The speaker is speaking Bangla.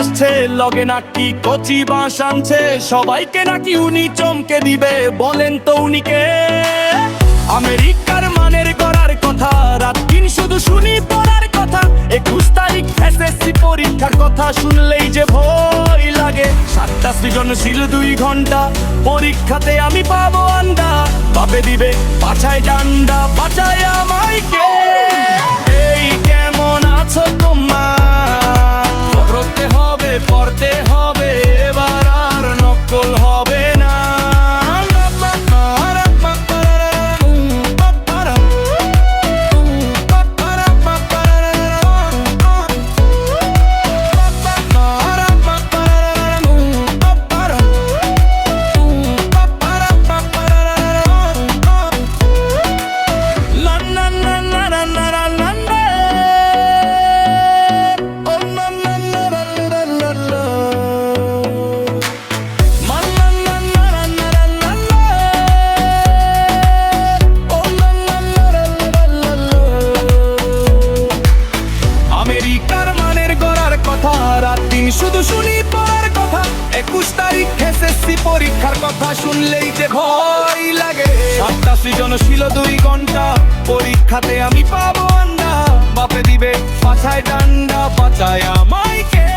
আসছে, লগে নাকি কচি বাঁশ আনছে, সবাইকে নাকি উনি চমকে দিবে, বলেন তো উনিকে? আমেরিকার মানের করার কথা, রাত দিন শুধু শুনি পড়ার কথা, 21 তারিখ এসএসসি পরীক্ষার কথা শুনলেই যে ভয় লাগে। 7টা সৃজনশীল 2 ঘন্টা, পরীক্ষাতে আমি পাবো আন্ডা, বাপে দিবে পাছায় ডান্ডা, বাঁচায় আমায় কে? এই কেমন আছো তোমার? পড়তে হবে, পড়তে হবে, এবার আর নকল হবে না। আমেরিকার মানের গড়ার কথা, রাত দিন শুধু শুনি পড়ার কথা, 21 তারিখ এসএসসি পরীক্ষার কথা শুনলেই যে ভয় লাগে। 7টা সৃজনশীল 2 ঘন্টা, পরীক্ষাতে আমি পাবো আন্ডা, বাপে দিবে পাছায় ডান্ডা, বাঁচায় আমায় কে?